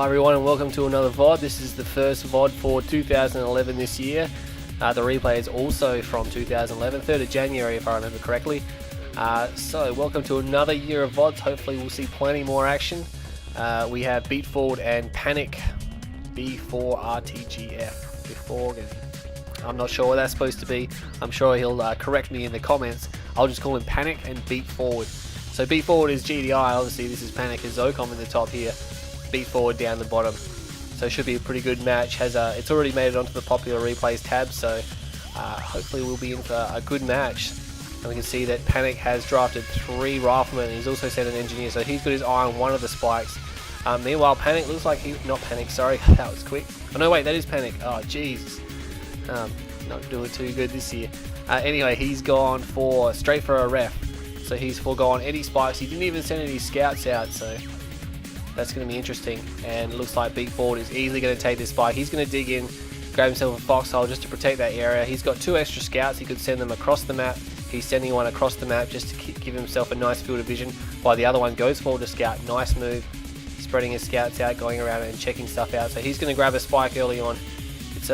Hi everyone and welcome to another VOD. This is the first VOD for 2011 this year. The replay is also from 2011, 3rd of January if I remember correctly. So welcome to another year of VODs. Hopefully we'll see plenty more action. We have Beatforward and Panic, B4rTgF. I'm not sure what that's supposed to be. I'm sure he'll correct me in the comments. I'll just call him Panic and Beatforward. So Beatforward is GDI, obviously this is Panic, is Zocom in the top here. Beatforward down the bottom, so it should be a pretty good match. It's already made it onto the popular replays tab, so hopefully we'll be in for a good match. And we can see that Panic has drafted 3 riflemen, and he's also sent an engineer, so he's got his eye on one of the spikes. Meanwhile, Panic looks like not Panic, sorry, that was quick. Oh no, wait, that is Panic. Oh Jesus, not doing too good this year. Anyway, he's gone straight for a ref, so he's foregone any spikes. He didn't even send any scouts out, so that's going to be interesting. And it looks like Beatforward is easily going to take this spike. He's going to dig in, grab himself a foxhole just to protect that area. He's got 2 extra scouts. He could send them across the map. He's sending one across the map just to give himself a nice field of vision, while the other one goes forward to scout. Nice move, spreading his scouts out, going around and checking stuff out. So he's going to grab a spike early on. It's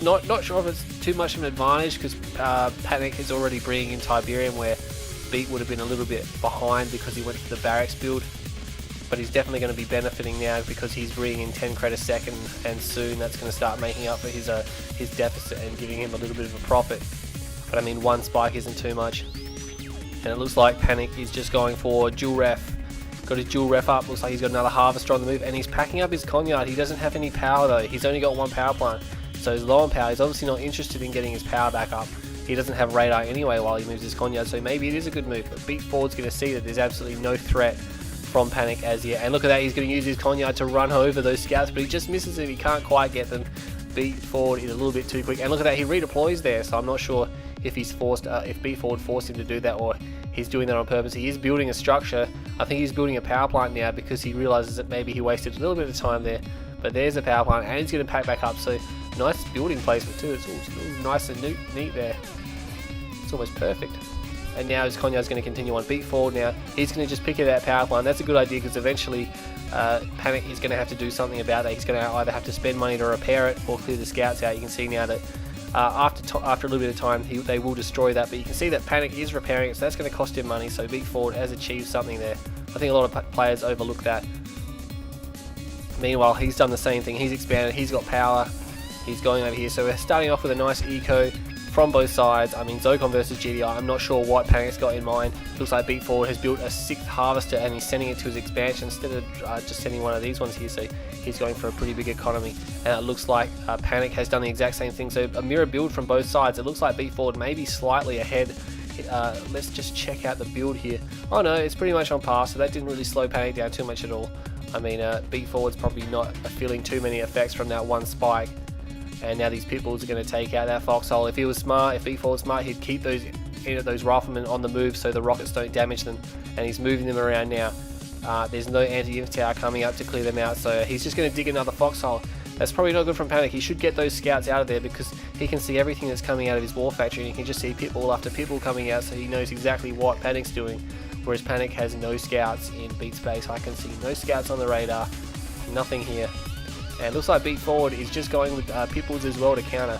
not sure if it's too much of an advantage, because Panic is already bringing in Tiberium, where Beat would have been a little bit behind because he went to the barracks build. But he's definitely going to be benefiting now because he's bringing in 10 credits a second, and soon that's going to start making up for his deficit and giving him a little bit of a profit. But I mean, 1 spike isn't too much. And it looks like Panic is just going for dual ref. Got his dual ref up, looks like he's got another harvester on the move, and he's packing up his conyard. He doesn't have any power though, he's only got 1 power plant, so he's low on power. He's obviously not interested in getting his power back up. He doesn't have radar anyway while he moves his conyard, so maybe it is a good move. But Beatforward's going to see that there's absolutely no threat from Panic as yet, and look at that, he's going to use his conyard to run over those scouts, but he just misses it. He can't quite get them. Beatforward is a little bit too quick, and look at that, he redeploys there, so I'm not sure if he's forced, if Beatforward forced him to do that, or he's doing that on purpose. He is building a structure. I think he's building a power plant now because he realizes that maybe he wasted a little bit of time there, but there's a power plant, and he's going to pack back up, so nice building placement too. It's all nice and neat there. It's almost perfect. And now his conyard is going to continue on. Beatforward now, he's going to just pick at that power plant. That's a good idea, because eventually Panic is going to have to do something about that. He's going to either have to spend money to repair it or clear the scouts out. You can see now that after a little bit of time they will destroy that, but you can see that Panic is repairing it, so that's going to cost him money. So Beatforward has achieved something there. I think a lot of players overlook that. Meanwhile, he's done the same thing. He's expanded, he's got power, he's going over here. So we're starting off with a nice eco from both sides. I mean, Zocom versus GDI, I'm not sure what Panic's got in mind. Looks like Beatforward has built a 6th harvester, and he's sending it to his expansion instead of just sending one of these ones here, so he's going for a pretty big economy. And it looks like Panic has done the exact same thing, so a mirror build from both sides. It looks like Beatforward may be slightly ahead. Let's just check out the build here. Oh no, it's pretty much on par, so that didn't really slow Panic down too much at all. I mean, Beatforward's probably not feeling too many effects from that 1 spike. And now these pitbulls are going to take out that foxhole. If he was smart, if Beatforward was smart, he'd keep those riflemen on the move so the rockets don't damage them. And he's moving them around now. There's no anti-inf tower coming up to clear them out, so he's just going to dig another foxhole. That's probably not good from Panic. He should get those scouts out of there, because he can see everything that's coming out of his war factory, and he can just see pitbull after pitbull coming out, so he knows exactly what Panic's doing. Whereas Panic has no scouts in Beat space. I can see no scouts on the radar, nothing here. And it looks like Beatforward is just going with pitbulls as well to counter.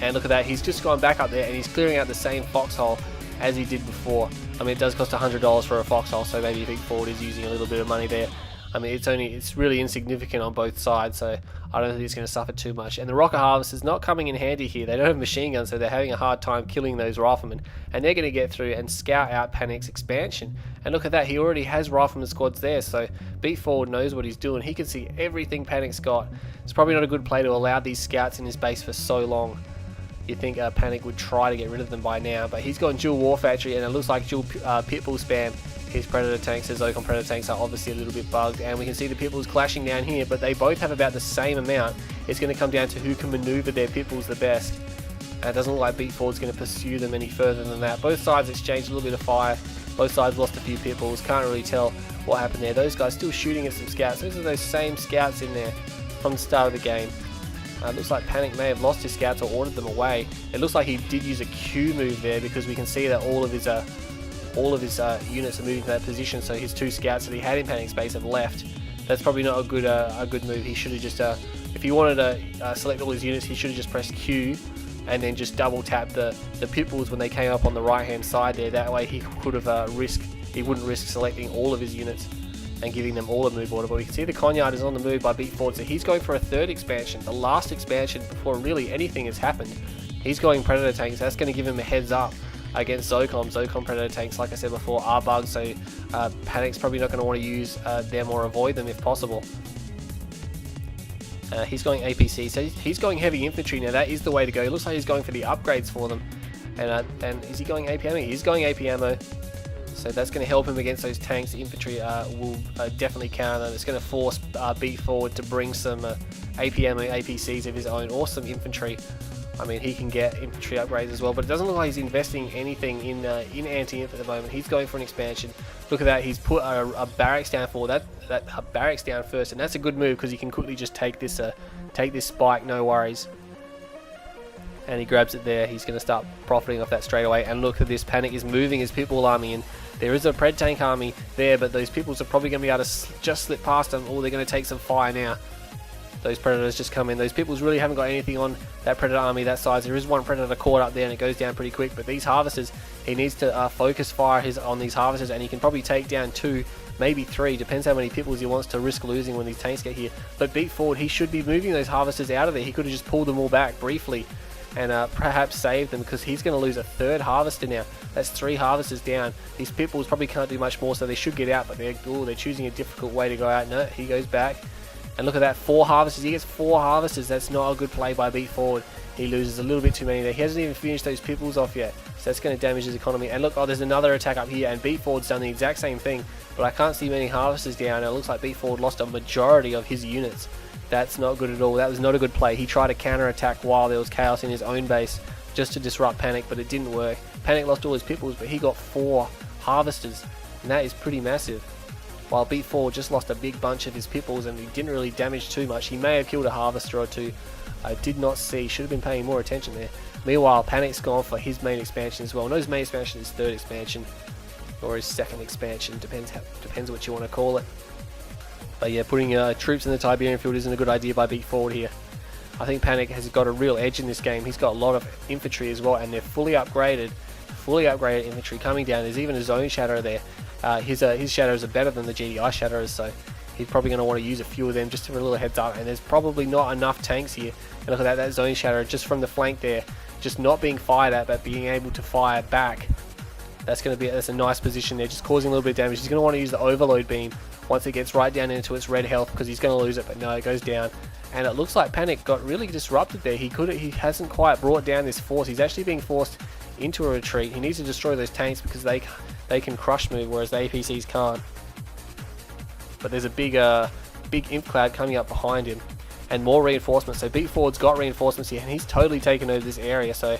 And look at that, he's just gone back up there and he's clearing out the same foxhole as he did before. I mean, it does cost $100 for a foxhole, so maybe Beatforward is using a little bit of money there. I mean, it's really insignificant on both sides, so I don't think he's going to suffer too much. And the rocket harvest is not coming in handy here. They don't have machine guns, so they're having a hard time killing those riflemen. And they're going to get through and scout out Panic's expansion. And look at that, he already has rifleman squads there, so Beatforward knows what he's doing. He can see everything Panic's got. It's probably not a good play to allow these scouts in his base for so long. You'd think Panic would try to get rid of them by now, but he's got dual war factory, and it looks like dual pitbull spam. His predator tanks, his Zocom predator tanks, are obviously a little bit bugged, and we can see the pitbulls clashing down here, but they both have about the same amount. It's going to come down to who can maneuver their pitbulls the best. And it doesn't look like Beatforward's going to pursue them any further than that. Both sides exchanged a little bit of fire. Both sides lost a few pitbulls. Can't really tell what happened there. Those guys still shooting at some scouts. Those are those same scouts in there from the start of the game. Looks like Panic may have lost his scouts or ordered them away. It looks like he did use a Q move there, because we can see that all of his units are moving to that position, so his 2 scouts that he had in Panic space have left. That's probably not a good move. He should have just, if he wanted to select all his units, he should have just pressed Q and then just double tap the pit bulls when they came up on the right hand side there. That way he could have he wouldn't risk selecting all of his units and giving them all a move order. But we can see the Conyard is on the move by Beatforward, so he's going for a third expansion, the last expansion before really anything has happened. He's going Predator tanks. That's going to give him a heads up against Zocom. Zocom Predator tanks, like I said before, are bugged, so Panic's probably not going to want to use them or avoid them if possible. He's going APC, so he's going heavy infantry now. That is the way to go. It looks like he's going for the upgrades for them. And is he going AP ammo? He's going AP ammo. So that's going to help him against those tanks. The infantry will definitely counter them. It's going to force Beatforward to bring some AP ammo, APCs of his own, or some infantry. I mean, he can get infantry upgrades as well, but it doesn't look like he's investing anything in anti-inf at the moment. He's going for an expansion. Look at that. He's put a barracks down for that barracks down first, and that's a good move because he can quickly just take this spike, no worries. And he grabs it there. He's going to start profiting off that straight away. And look at this. Panic is moving his Pitbull army in. There is a Pred tank army there, but those Pitbulls are probably going to be able to just slip past them, or they're going to take some fire now. Those Predators just come in. Those Pitbulls really haven't got anything on that Predator army that size. There is one Predator caught up there, and it goes down pretty quick. But these Harvesters, he needs to focus fire on these Harvesters, and he can probably take down 2, maybe 3. Depends how many Pitbulls he wants to risk losing when these tanks get here. But Beatforward, he should be moving those Harvesters out of there. He could have just pulled them all back briefly and perhaps save them, because he's going to lose a 3rd Harvester now. That's 3 Harvesters down. These Pitbulls probably can't do much more, so they should get out, but they're choosing a difficult way to go out. No, he goes back. And look at that, 4 Harvesters. He gets 4 Harvesters. That's not a good play by Beatforward. He loses a little bit too many there. He hasn't even finished those Pitbulls off yet, so that's going to damage his economy. And look, there's another attack up here, and Beatforward's done the exact same thing, but I can't see many Harvesters down. It looks like Beatforward lost a majority of his units. That's not good at all. That was not a good play. He tried to counter-attack while there was chaos in his own base just to disrupt Panic, but it didn't work. Panic lost all his Pitbulls, but he got 4 Harvesters, and that is pretty massive. While Beatforward just lost a big bunch of his Pitbulls, and he didn't really damage too much. He may have killed a Harvester or 2. I did not see. Should have been paying more attention there. Meanwhile, Panic's gone for his main expansion as well. No, his main expansion is 3rd expansion, or his 2nd expansion. Depends what you want to call it. But yeah, putting troops in the Tiberian field isn't a good idea by Beatforward here. I think Panic has got a real edge in this game. He's got a lot of infantry as well, and they're fully upgraded infantry coming down. There's even a zone shadow there. His shadows are better than the GDI shadows, so he's probably going to want to use a few of them just for a little heads up. And there's probably not enough tanks here. And look at that zone shadow just from the flank there, just not being fired at, but being able to fire back. That's a nice position there, just causing a little bit of damage. He's going to want to use the overload beam once it gets right down into its red health, because he's going to lose it, but no, it goes down. And it looks like Panic got really disrupted there. He hasn't quite brought down this force. He's actually being forced into a retreat. He needs to destroy those tanks because they can crush move, whereas the APCs can't. But there's a big imp cloud coming up behind him, and more reinforcements. So Beatforward's got reinforcements here, and he's totally taken over this area. So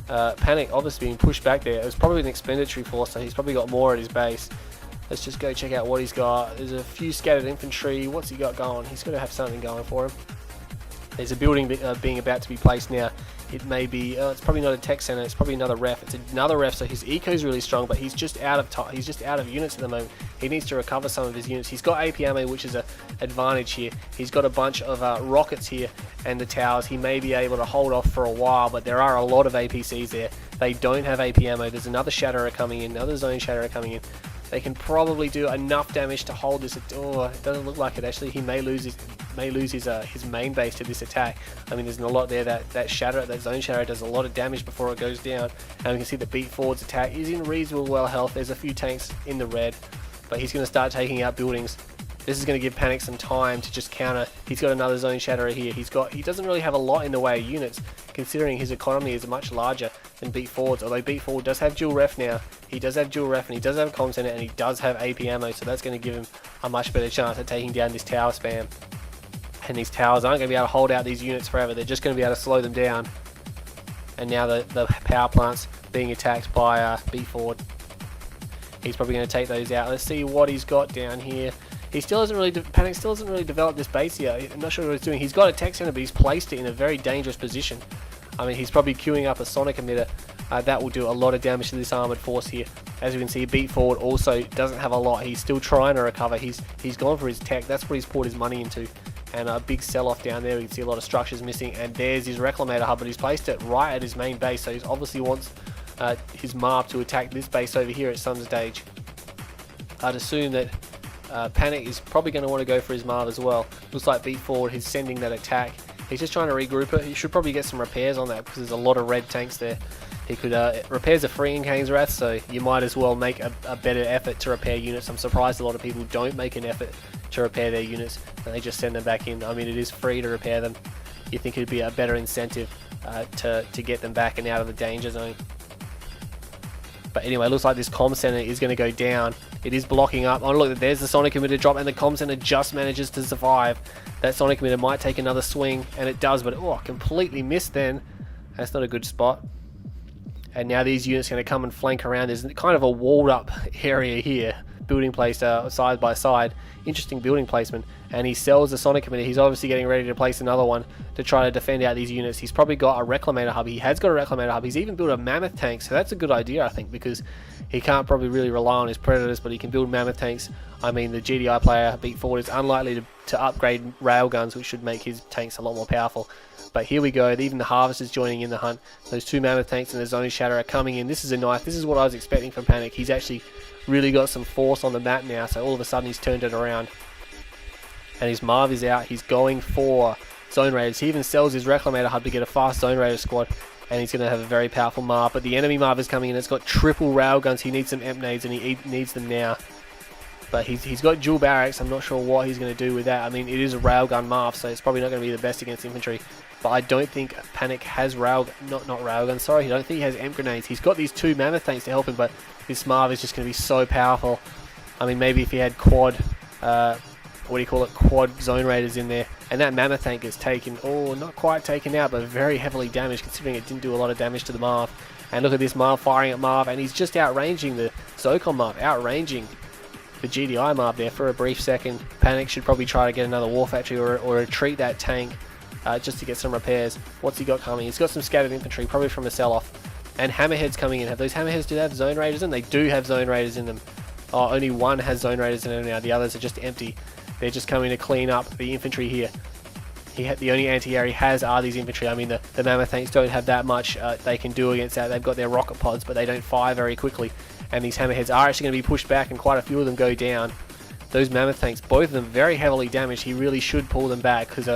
Panic obviously being pushed back there. It was probably an expenditory force, so he's probably got more at his base. Let's just go check out what he's got. There's a few scattered infantry. What's he got going? He's got to have something going for him. There's a building being about to be placed now. It may be, it's probably not a tech center, it's probably another ref. It's another ref, so his eco is really strong, but he's just out of units at the moment. He needs to recover some of his units. He's got AP ammo, which is an advantage here. He's got a bunch of rockets here and the towers. He may be able to hold off for a while, but there are a lot of APCs there. They don't have AP ammo. There's another Shatterer coming in, another Zone Shatterer coming in. They can probably do enough damage to hold this. Oh, it doesn't look like it actually. He may lose his main base to this attack. I mean, there's a lot there. That Zone Shadow does a lot of damage before it goes down. And we can see the Beatforward's attack is in reasonable well health. There's a few tanks in the red, but he's going to start taking out buildings. This is going to give Panic some time to just counter. He's got another Zone Shatterer here. He doesn't really have a lot in the way of units, considering his economy is much larger than Beatforward's. Although Beatforward does have dual ref now. He does have dual ref, and he does have a comm center, and he does have AP ammo, so that's going to give him a much better chance at taking down this tower spam. And these towers aren't going to be able to hold out these units forever. They're just going to be able to slow them down. And now the power plant's being attacked by Beatforward. He's probably going to take those out. Let's see what he's got down here. He still hasn't really, Panic still hasn't really developed this base here. I'm not sure what he's doing. He's got a tech center, but he's placed it in a very dangerous position. I mean, he's probably queuing up a sonic emitter. That will do a lot of damage to this armored force here. As you can see, Beatforward also doesn't have a lot. He's still trying to recover. He's gone for his tech. That's what he's poured his money into. And a big sell-off down there. You can see a lot of structures missing. And there's his Reclamator hub, but he's placed it right at his main base. So he obviously wants his Marv to attack this base over here at some stage. I'd assume that Panic is probably going to want to go for his Marv as well. Looks like Beatforward is sending that attack. He's just trying to regroup it. He should probably get some repairs on that because there's a lot of red tanks there. He could repairs are free in Kane's Wrath, so you might as well make a better effort to repair units. I'm surprised a lot of people don't make an effort to repair their units and they just send them back in. I mean, it is free to repair them. You think it'd be a better incentive to get them back and out of the danger zone. But anyway, it looks like this comm center is going to go down. It is blocking up. Oh look, there's the sonic emitter drop, and the comm center just manages to survive. That sonic emitter might take another swing, and it does, but oh, completely missed then. That's not a good spot. And now these units are going to come and flank around. There's kind of a walled up area here, building placed side by side. Interesting building placement. And he sells the sonic emitter. He's obviously getting ready to place another one to try to defend out these units. He's probably got a Reclamator hub. He has got a Reclamator hub. He's even built a Mammoth tank, so that's a good idea, I think, because he can't probably really rely on his Predators, but he can build Mammoth tanks. I mean, the GDI player, Beatforward, is unlikely to upgrade railguns, which should make his tanks a lot more powerful. But here we go, even the Harvest is joining in the hunt. Those two Mammoth tanks and the Zone Shatter are coming in. This is a knife. This is what I was expecting from Panic. He's actually really got some force on the map now, so all of a sudden he's turned it around. And his Marv is out. He's going for Zone Raiders. He even sells his Reclamator hub to get a fast Zone Raider squad. And he's going to have a very powerful Marv. But the enemy Marv is coming in. It's got triple railguns. He needs some Emp nades, and he needs them now. But he's got dual barracks. I'm not sure what he's going to do with that. I mean, it is a railgun Marv, so it's probably not going to be the best against infantry. But I don't think Panic has not railguns, sorry. I don't think he has Emp grenades. He's got these two Mammoth tanks to help him, but this Marv is just going to be so powerful. I mean, maybe if he had quad Zone Raiders in there, and that Mammoth tank is taken, oh, not quite taken out, but very heavily damaged, considering it didn't do a lot of damage to the Marv. And look at this Marv firing at Marv, and he's just outranging the Zocom Marv, outranging the GDI Marv there for a brief second. Panic should probably try to get another War Factory or retreat that tank just to get some repairs. What's he got coming? He's got some scattered infantry, probably from a sell-off. And Hammerheads coming in. Have those Hammerheads, do they have Zone Raiders in them? They do have Zone Raiders in them. Oh, only one has Zone Raiders in them now. The others are just empty. They're just coming to clean up the infantry here. The only anti-air he has are these infantry. I mean, the Mammoth tanks don't have that much they can do against that. They've got their rocket pods, but they don't fire very quickly. And these Hammerheads are actually going to be pushed back, and quite a few of them go down. Those Mammoth tanks, both of them very heavily damaged. He really should pull them back, because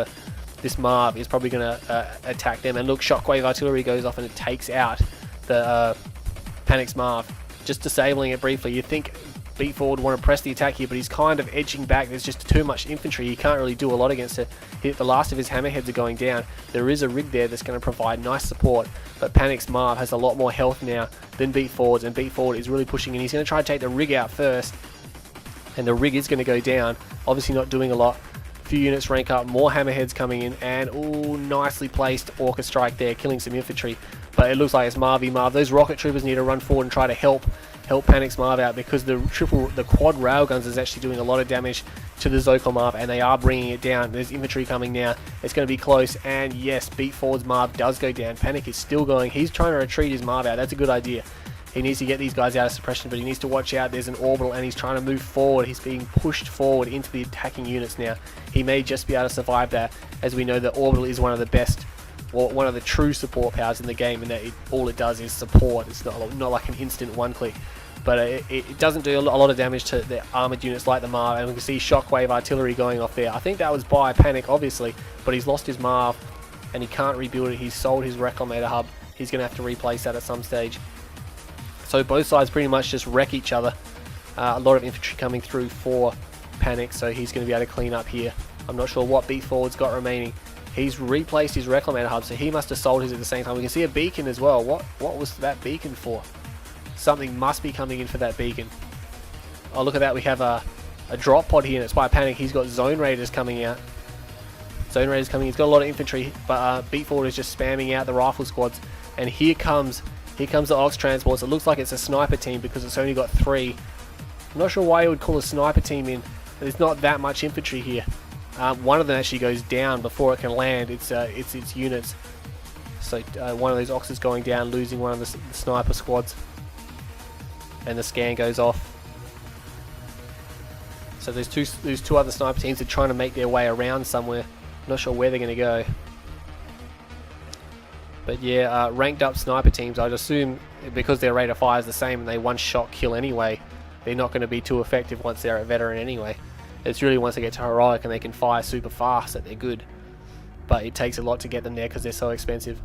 this Marv is probably going to attack them. And look, Shockwave Artillery goes off and it takes out the Panic's Marv, just disabling it briefly. You think Beatforward want to press the attack here, but he's kind of edging back. There's just too much infantry. He can't really do a lot against it. The last of his Hammerheads are going down. There is a rig there that's going to provide nice support, but Panic's Marv has a lot more health now than Beatforward's, and Beatforward is really pushing in. He's going to try to take the rig out first, and the rig is going to go down. Obviously not doing a lot. A few units rank up, more Hammerheads coming in, and oh, nicely placed Orca Strike there, killing some infantry. But it looks like it's Marv v Marv. Those rocket troopers need to run forward and try to help Panic's Marv out, because the quad railguns is actually doing a lot of damage to the Zocom Marv, and they are bringing it down. There's infantry coming now. It's going to be close, and yes, Beatforward's Marv does go down. Panic is still going. He's trying to retreat his Marv out. That's a good idea. He needs to get these guys out of suppression, but he needs to watch out. There's an orbital, and he's trying to move forward. He's being pushed forward into the attacking units now. He may just be able to survive that, as we know that orbital is one of the best, or one of the true support powers in the game, and that all it does is support. It's not like an instant one-click. But it doesn't do a lot of damage to the armoured units like the Marv, and we can see Shockwave Artillery going off there. I think that was by Panic, obviously, but he's lost his Marv, and he can't rebuild it. He's sold his Reclamator hub. He's going to have to replace that at some stage. So both sides pretty much just wreck each other. A lot of infantry coming through for Panic, so he's going to be able to clean up here. I'm not sure what Beatforward's got remaining. He's replaced his Reclamator hub, so he must have sold his at the same time. We can see a beacon as well. What was that beacon for? Something must be coming in for that beacon. Oh, look at that. We have a drop pod here, and it's by Panic. He's got Zone Raiders coming out. Zone Raiders coming. He's got a lot of infantry, but Beatforward is just spamming out the rifle squads. And here comes the Ox Transports. It looks like it's a sniper team because it's only got 3. I'm not sure why you would call a sniper team in. There's not that much infantry here. One of them actually goes down before it can land. It's its units. So one of those Oxes going down, losing one of the sniper squads. and the scan goes off. So there's two other sniper teams that are trying to make their way around somewhere. Not sure where they're going to go. But yeah, ranked up sniper teams, I'd assume because their rate of fire is the same and they one-shot kill anyway, they're not going to be too effective once they're a veteran anyway. It's really once they get to heroic and they can fire super fast that they're good. But it takes a lot to get them there because they're so expensive.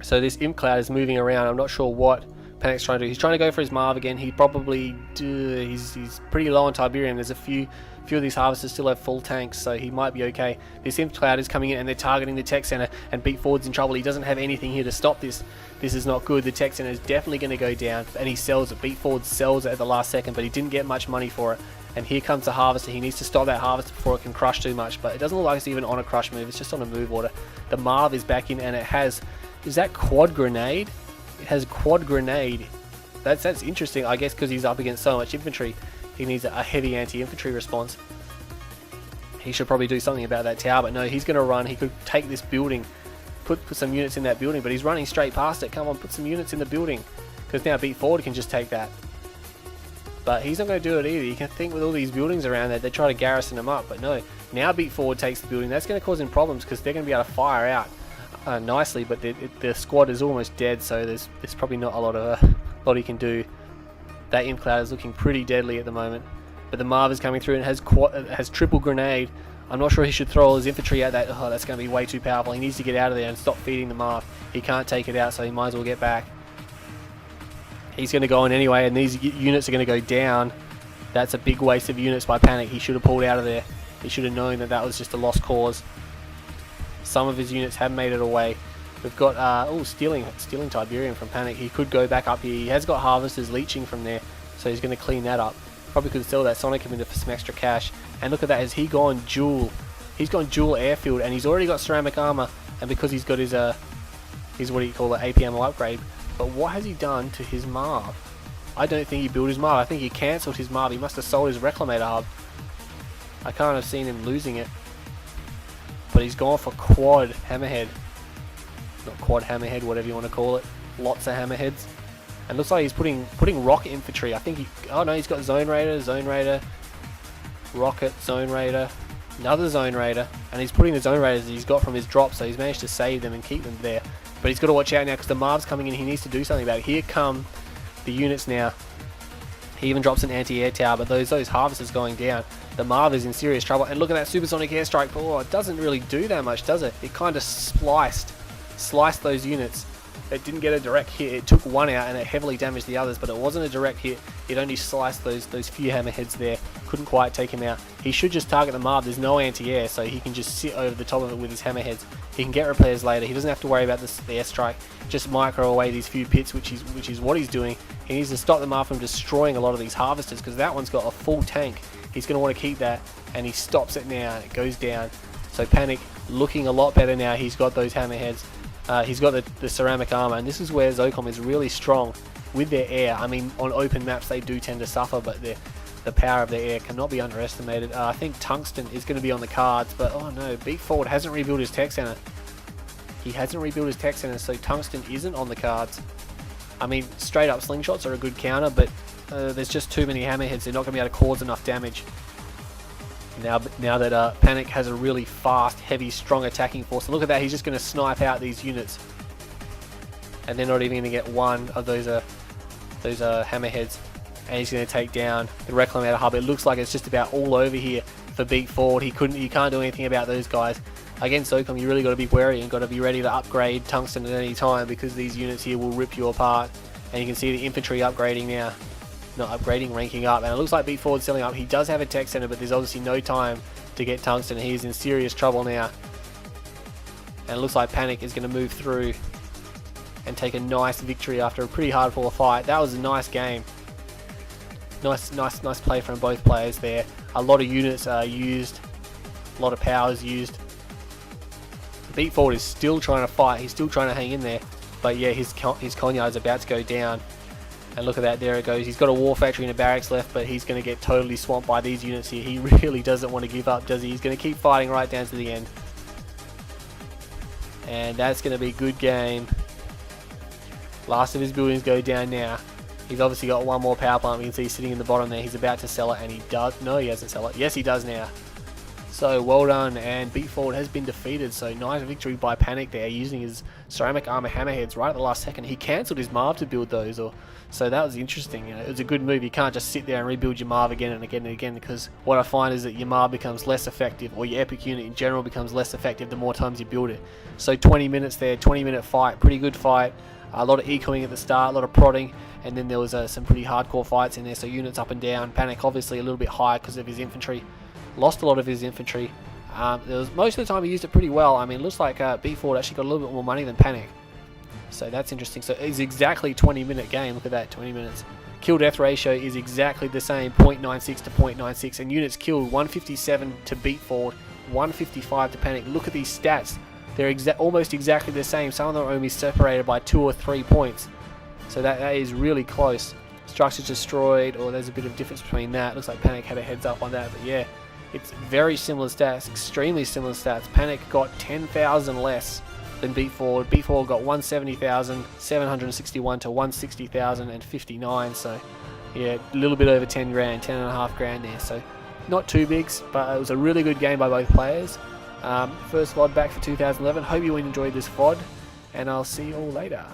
So this Imp Cloud is moving around. I'm not sure what Panic's trying to do. He's trying to go for his Marv again. He probably he's pretty low on Tiberium. There's a few of these harvesters still have full tanks, so he might be okay. This Imp Cloud is coming in and they're targeting the tech center, and Beatforward's in trouble. He doesn't have anything here to stop this. This is not good. The tech center is definitely going to go down, and he sells it. Beatforward sells it at the last second, but he didn't get much money for it. And here comes the harvester. He needs to stop that harvester before it can crush too much, but it doesn't look like it's even on a crush move. It's just on a move order. The Marv is back in, and it has, is that quad grenade? It has quad grenade. That's interesting, I guess, because he's up against so much infantry. He needs a heavy anti-infantry response. He should probably do something about that tower, but no, he's going to run. He could take this building, put some units in that building, but he's running straight past it. Come on, put some units in the building, because now Beatforward can just take that. But he's not going to do it either. You can think with all these buildings around there, they try to garrison him up, but no. Now Beatforward takes the building. That's going to cause him problems, because they're going to be able to fire out nicely, but the squad is almost dead, so there's probably not a lot he can do. That Imp Cloud is looking pretty deadly at the moment. But the Marv is coming through and has triple grenade. I'm not sure he should throw all his infantry at that. Oh, that's going to be way too powerful. He needs to get out of there and stop feeding the Marv. He can't take it out, so he might as well get back. He's going to go in anyway, and these units are going to go down. That's a big waste of units by Panic. He should have pulled out of there. He should have known that that was just a lost cause. Some of his units have made it away. We've got stealing Tiberium from Panic. He could go back up here. He has got harvesters leeching from there, so he's going to clean that up. Probably could sell that Sonic Commander for some extra cash. And look at that, has he gone dual? He's gone dual airfield, and he's already got ceramic armor. And because he's got his what do you call it, AP ammo upgrade. But what has he done to his Marv? I don't think he built his Marv. I think he cancelled his Marv. He must have sold his Reclamator hub. I can't have seen him losing it. But he's gone for quad hammerhead. Not quad hammerhead, whatever you want to call it. Lots of hammerheads. And looks like he's putting rocket infantry. I think he's got Zone Raider, Rocket, Zone Raider, another Zone Raider, and he's putting the Zone Raiders that he's got from his drop, so he's managed to save them and keep them there. But he's got to watch out now because the Marv's coming in. He needs to do something about it. Here come the units now. He even drops an anti-air tower, but those harvesters going down. The Marv is in serious trouble. And look at that supersonic airstrike. Oh, it doesn't really do that much, does it? It kind of sliced those units. It didn't get a direct hit. It took one out and it heavily damaged the others, but it wasn't a direct hit. It only sliced those few hammerheads there. Couldn't quite take him out. He should just target the Marv. There's no anti-air, so he can just sit over the top of it with his hammerheads. He can get repairs later. He doesn't have to worry about the airstrike. Just micro away these few pits, which is what he's doing. He needs to stop the Marv from destroying a lot of these harvesters, because that one's got a full tank. He's going to want to keep that, and he stops it now, and it goes down. So Panic looking a lot better now. He's got those hammerheads. He's got the ceramic armor, and this is where Zocom is really strong with their air. I mean, on open maps they do tend to suffer, but the power of their air cannot be underestimated. I think Tungsten is going to be on the cards, but oh no, Beatforward hasn't rebuilt his tech center. He hasn't rebuilt his tech center, so Tungsten isn't on the cards. I mean, straight up slingshots are a good counter, but there's just too many hammerheads. They're not going to be able to cause enough damage. Now that Panic has a really fast, heavy, strong attacking force. And look at that, he's just going to snipe out these units. And they're not even going to get one of those hammerheads. And he's going to take down the Reclamator hub. It looks like it's just about all over here for Beatforward. He can't do anything about those guys. Against Zocom, you really got to be wary and got to be ready to upgrade Tungsten at any time, because these units here will rip you apart. And you can see the infantry upgrading now. Not upgrading, ranking up, and it looks like Beatforward selling up. He does have a tech center, but there's obviously no time to get Tungsten. He's in serious trouble now, and it looks like Panic is going to move through and take a nice victory after a pretty hard fought fight. That was a nice game. Nice play from both players there. A lot of units are used, a lot of powers used. Beatforward is still trying to fight. He's still trying to hang in there, but yeah, his Conyard is about to go down. And look at that, there it goes. He's got a war factory and a barracks left, but he's going to get totally swamped by these units here. He really doesn't want to give up, does he? He's going to keep fighting right down to the end. And that's going to be a good game. Last of his buildings go down now. He's obviously got one more power plant. We can see sitting in the bottom there. He's about to sell it, and he does. No, he hasn't sell it. Yes, he does now. So well done, and Beatforward has been defeated. So nice victory by Panic there, using his ceramic armor hammerheads right at the last second. He cancelled his Marv to build those, so that was interesting. You know, it was a good move. You can't just sit there and rebuild your Marv again and again and again, because what I find is that your Marv becomes less effective, or your epic unit in general becomes less effective the more times you build it. So 20 minutes there, 20-minute fight, pretty good fight. A lot of ecoing at the start, a lot of prodding, and then there was some pretty hardcore fights in there. So units up and down. Panic obviously a little bit higher because of his infantry. Lost a lot of his infantry. There was, most of the time he used it pretty well. I mean, it looks like B4 actually got a little bit more money than Panic. So that's interesting. So it's exactly 20-minute game. Look at that, 20 minutes. Kill death ratio is exactly the same, 0.96 to 0.96. And units killed, 157 to Beatforward, 155 to Panic. Look at these stats. They're almost exactly the same. Some of them are only separated by 2 or 3 points. So that is really close. Structures destroyed, or there's a bit of difference between that. Looks like Panic had a heads up on that, but yeah. It's very similar stats, extremely similar stats. Panic got 10,000 less than Beatforward. Beatforward got 170,761 to 160,059. So yeah, a little bit over 10 grand, 10.5 grand there. So not too big, but it was a really good game by both players. First VOD back for 2011. Hope you enjoyed this VOD, and I'll see you all later.